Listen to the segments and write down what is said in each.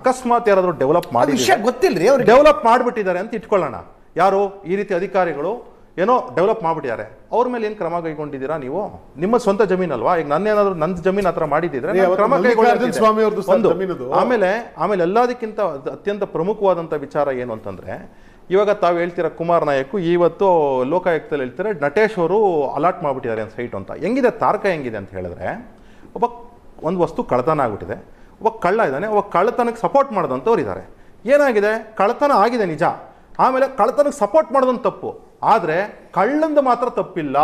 ಅಕಸ್ಮಾತ್ ಯಾರಾದರೂ ಡೆವಲಪ್ ಮಾಡಿ ಗೊತ್ತಿಲ್ರಿ ಅವ್ರು ಡೆವಲಪ್ ಮಾಡಿಬಿಟ್ಟಿದ್ದಾರೆ ಅಂತ ಇಟ್ಕೊಳ್ಳೋಣ. ಯಾರು ಈ ರೀತಿ ಅಧಿಕಾರಿಗಳು ಏನೋ ಡೆವಲಪ್ ಮಾಡಿಬಿಟ್ಟಿದ್ದಾರೆ, ಅವ್ರ ಮೇಲೆ ಏನು ಕ್ರಮ ಕೈಗೊಂಡಿದ್ದೀರಾ ನೀವು? ನಿಮ್ಮ ಸ್ವಂತ ಜಮೀನಲ್ವಾ? ಈಗ ನನ್ನೇನಾದ್ರು ನನ್ನ ಜಮೀನು ಹತ್ರ ಮಾಡಿದ್ದಿದ್ರೆ ಕ್ರಮ ಕೈಗೊಂಡಿದ್ದೆ. ಆಮೇಲೆ ಎಲ್ಲದಕ್ಕಿಂತ ಅತ್ಯಂತ ಪ್ರಮುಖವಾದಂಥ ವಿಚಾರ ಏನು ಅಂತಂದ್ರೆ, ಇವಾಗ ತಾವು ಹೇಳ್ತೀರ ಕುಮಾರ್ ನಾಯಕ್ ಇವತ್ತು ಲೋಕಾಯುಕ್ತದಲ್ಲಿ ಹೇಳ್ತಾರೆ ನಟೇಶ್ ಅವರು ಅಲಾಟ್ ಮಾಡಿಬಿಟ್ಟಿದ್ದಾರೆ ಅಂತ ಸೈಟ್ ಅಂತ. ಹೆಂಗಿದೆ ತಾರಕ ಹೆಂಗಿದೆ ಅಂತ ಹೇಳಿದ್ರೆ, ಒಂದು ವಸ್ತು ಕಳ್ಳತನ ಆಗ್ಬಿಟ್ಟಿದೆ, ಒಬ್ಬ ಕಳ್ಳ ಇದ್ದಾನೆ, ಒಬ್ಬ ಕಳ್ಳತನಕ್ಕೆ ಸಪೋರ್ಟ್ ಮಾಡಿದಂಥವ್ರು ಇದ್ದಾರೆ. ಏನಾಗಿದೆ, ಕಳ್ಳತನ ಆಗಿದೆ ನಿಜ, ಆಮೇಲೆ ಕಳ್ಳತನಕ್ಕೆ ಸಪೋರ್ಟ್ ಮಾಡೋದೊಂದು ತಪ್ಪು, ಆದರೆ ಕಳ್ಳಂದು ಮಾತ್ರ ತಪ್ಪಿಲ್ಲ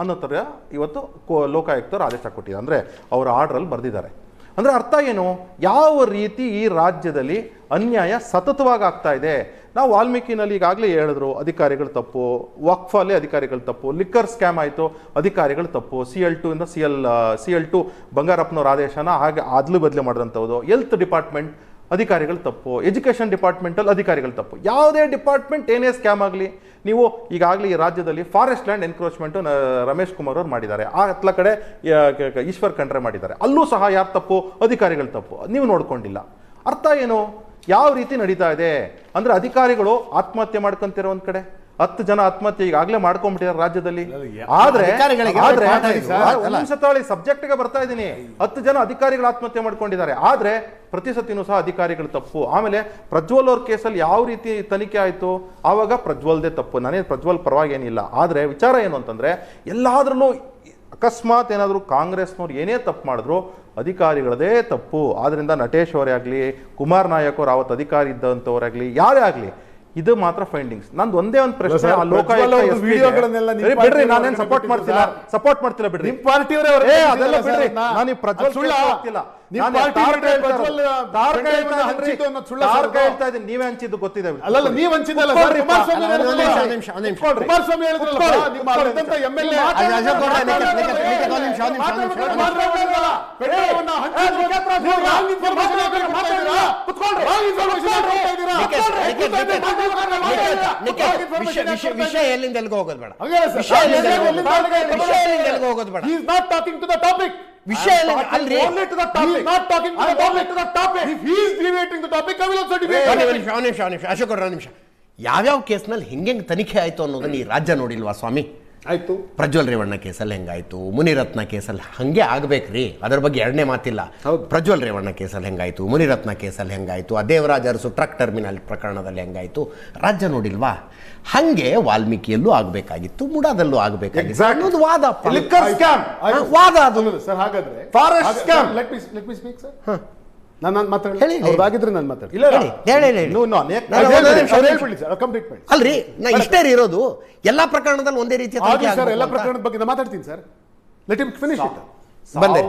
ಅನ್ನೋ ಥರ ಇವತ್ತು ಲೋಕಾಯುಕ್ತರು ಆದೇಶ ಕೊಟ್ಟಿದ್ದಾರೆ. ಅಂದರೆ ಅವರ ಆರ್ಡ್ರಲ್ಲಿ ಬರೆದಿದ್ದಾರೆ. ಅಂದರೆ ಅರ್ಥ ಏನು, ಯಾವ ರೀತಿ ಈ ರಾಜ್ಯದಲ್ಲಿ ಅನ್ಯಾಯ ಸತತವಾಗಿ ಆಗ್ತಾ ಇದೆ. ನಾವು ವಾಲ್ಮೀಕಿನಲ್ಲಿ ಈಗಾಗಲೇ ಹೇಳಿದ್ರು, ಅಧಿಕಾರಿಗಳು ತಪ್ಪು, ವಕ್ಫಲ್ಲಿ ಅಧಿಕಾರಿಗಳು ತಪ್ಪು, ಲಿಕ್ಕರ್ ಸ್ಕ್ಯಾಮ್ ಆಯಿತು, ಅಧಿಕಾರಿಗಳು ತಪ್ಪು, CL2 ಇಂದ CL2 ಬಂಗಾರಪ್ಪನವ್ರ ಆದೇಶನ ಹಾಗೆ ಆದ್ಲು ಬದಲು ಮಾಡಿದಂಥದ್ದು, ಹೆಲ್ತ್ ಡಿಪಾರ್ಟ್ಮೆಂಟ್ ಅಧಿಕಾರಿಗಳು ತಪ್ಪು, ಎಜುಕೇಷನ್ ಡಿಪಾರ್ಟ್ಮೆಂಟಲ್ಲಿ ಅಧಿಕಾರಿಗಳು ತಪ್ಪು. ಯಾವುದೇ ಡಿಪಾರ್ಟ್ಮೆಂಟ್ ಏನೇ ಸ್ಕ್ಯಾಮ್ ಆಗಲಿ, ನೀವು ಈಗಾಗಲೇ ಈ ರಾಜ್ಯದಲ್ಲಿ ಫಾರೆಸ್ಟ್ ಲ್ಯಾಂಡ್ ಎನ್ಕ್ರೋಚ್ಮೆಂಟು ರಮೇಶ್ ಕುಮಾರ್ ಅವರು ಮಾಡಿದ್ದಾರೆ, ಆ ಹತ್ಲ ಕಡೆ ಈಶ್ವರ್ ಖಂಡ್ರೆ ಮಾಡಿದ್ದಾರೆ, ಅಲ್ಲೂ ಸಹ ಯಾರು ತಪ್ಪು, ಅಧಿಕಾರಿಗಳು ತಪ್ಪು, ನೀವು ನೋಡ್ಕೊಂಡಿಲ್ಲ. ಅರ್ಥ ಏನು, ಯಾವ ರೀತಿ ನಡೀತಾ ಇದೆ ಅಂದರೆ, ಅಧಿಕಾರಿಗಳು ಆತ್ಮಹತ್ಯೆ ಮಾಡ್ಕೊಂತಿರೋ ಒಂದು ಕಡೆ, 10 ಜನ ಆತ್ಮಹತ್ಯೆ ಈಗಾಗಲೇ ಮಾಡ್ಕೊಂಡ್ಬಿಟ್ಟಿದ್ದಾರೆ ರಾಜ್ಯದಲ್ಲಿ. ಆದ್ರೆ ಸಬ್ಜೆಕ್ಟ್ಗೆ ಬರ್ತಾ ಇದ್ದೀನಿ, 10 ಜನ ಅಧಿಕಾರಿಗಳು ಆತ್ಮಹತ್ಯೆ ಮಾಡ್ಕೊಂಡಿದ್ದಾರೆ. ಆದ್ರೆ ಪ್ರತಿ ಸತಿನೂ ಸಹ ಅಧಿಕಾರಿಗಳು ತಪ್ಪು. ಆಮೇಲೆ ಪ್ರಜ್ವಲ್ ಅವ್ರ ಕೇಸಲ್ಲಿ ಯಾವ ರೀತಿ ತನಿಖೆ ಆಯಿತು, ಆವಾಗ ಪ್ರಜ್ವಲ್ದೇ ತಪ್ಪು. ನಾನೇನು ಪ್ರಜ್ವಲ್ ಪರವಾಗಿ ಏನಿಲ್ಲ, ಆದರೆ ವಿಚಾರ ಏನು ಅಂತಂದ್ರೆ, ಎಲ್ಲಾದ್ರಲ್ಲೂ ಅಕಸ್ಮಾತ್ ಏನಾದರೂ ಕಾಂಗ್ರೆಸ್ನವ್ರು ಏನೇ ತಪ್ಪು ಮಾಡಿದ್ರು ಅಧಿಕಾರಿಗಳದೇ ತಪ್ಪು. ಆದ್ರಿಂದ ನಟೇಶ್ ಅವರೇ ಆಗಲಿ, ಕುಮಾರ್ ನಾಯಕ್ ಅವರು ಅವತ್ತು ಅಧಿಕಾರಿ ಇದ್ದಂಥವರಾಗಲಿ, ಯಾರೇ ಆಗಲಿ, ಇದು ಮಾತ್ರ ಫೈಂಡಿಂಗ್ಸ್. ನಂದು ಒಂದೇ ಒಂದು ಪ್ರಶ್ನೆ, ಆ ಬಿಡ್ರಿ, ನಾನೇನು ಸಪೋರ್ಟ್ ಮಾಡ್ತಿಲ್ಲ ಬಿಡ್ರಿ, ನಿಮ್ಮ ಪಾರ್ಟಿಯವರೇ ಅದೆಲ್ಲ ಬಿಡ್ರಿ, ನಾನು ಈ ಪ್ರಜ್ವಲ್ ಆಗ್ತಿಲ್ಲ, ಹೇಳ್ತಾ ಇದ್ದೀನಿ, ನೀವೇ ಹಂಚಿದ್ದು ಗೊತ್ತಿದೆ. ಅಲ್ಲ ನೀವು ಹಂಚಿದ್ದಲ್ಲ, ಕುಮಾರಸ್ವಾಮಿ ಹೇಳಿದ್ರಲ್ಲ, ನಿಮ್ಮ MLA ವಿಷಯ ಎಲ್ಲಿಂದ ಎಲ್ಲಿಗೆ ಹೋಗೋದು ಬೇಡ. ವಿಷಯ ಅಶೋಕ್ ಅವ್ರ ನಿಮಿಷ, ಯಾವ್ಯಾವ ಕೇಸ್ನಲ್ಲಿ ಹೆಂಗೆ ತನಿಖೆ ಆಯ್ತು ಅನ್ನೋದನ್ನ ಈ ರಾಜ್ಯ ನೋಡಿಲ್ವಾ ಸ್ವಾಮಿ? ಆಯ್ತು, ಪ್ರಜ್ವಲ್ ರೇವಣ್ಣ ಕೇಸಲ್ಲಿ ಹೆಂಗಾಯ್ತು, ಮುನಿರತ್ನ ಕೇಸಲ್ಲಿ ಹಂಗೆ ಆಗ್ಬೇಕ್ರಿ, ಅದ್ರ ಬಗ್ಗೆ ಎರಡನೇ ಮಾತಿಲ್ಲ. ಪ್ರಜ್ವಲ್ ರೇವಣ್ಣ ಕೇಸಲ್ಲಿ ಹೆಂಗಾಯ್ತು, ಮುನಿರತ್ನ ಕೇಸಲ್ಲಿ ಹೆಂಗಾಯ್ತು, ಆ ದೇವರಾಜ ಅರಸು ಟ್ರಕ್ ಟರ್ಮಿನಲ್ ಪ್ರಕರಣದಲ್ಲಿ ಹೆಂಗಾಯ್ತು, ರಾಜ್ಯ ನೋಡಿಲ್ವಾ? ಹಂಗೆ ವಾಲ್ಮೀಕಿಯಲ್ಲೂ ಆಗ್ಬೇಕಾಗಿತ್ತು, ಮುಡಾದಲ್ಲೂ ಆಗ್ಬೇಕಾಗಿತ್ತು ಅನ್ನೋದು ವಾದ. ವಾದ ಅದು ಸರ್. ಹಾಗಾದ್ರೆ ಅಲ್ರಿ, ನಾ ಇಷ್ಟೇ ಇರೋದು, ಎಲ್ಲಾ ಪ್ರಕರಣದಲ್ಲಿ ಒಂದೇ ರೀತಿಯ ಎಲ್ಲ ಪ್ರಕರಣದ ಬಗ್ಗೆ ನಾನು ಮಾತಾಡ್ತೀನಿ sir. Let him finish it. ಬಂದೆ.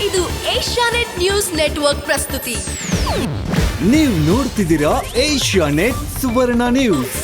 ಇದು ಏಷ್ಯಾನೆಟ್ ನ್ಯೂಸ್ ನೆಟ್ವರ್ಕ್ ಪ್ರಸ್ತುತಿ. ನೀವು ನೋಡ್ತಿದ್ದೀರಾ ಏಷ್ಯಾನೆಟ್ ಸುವರ್ಣ ನ್ಯೂಸ್.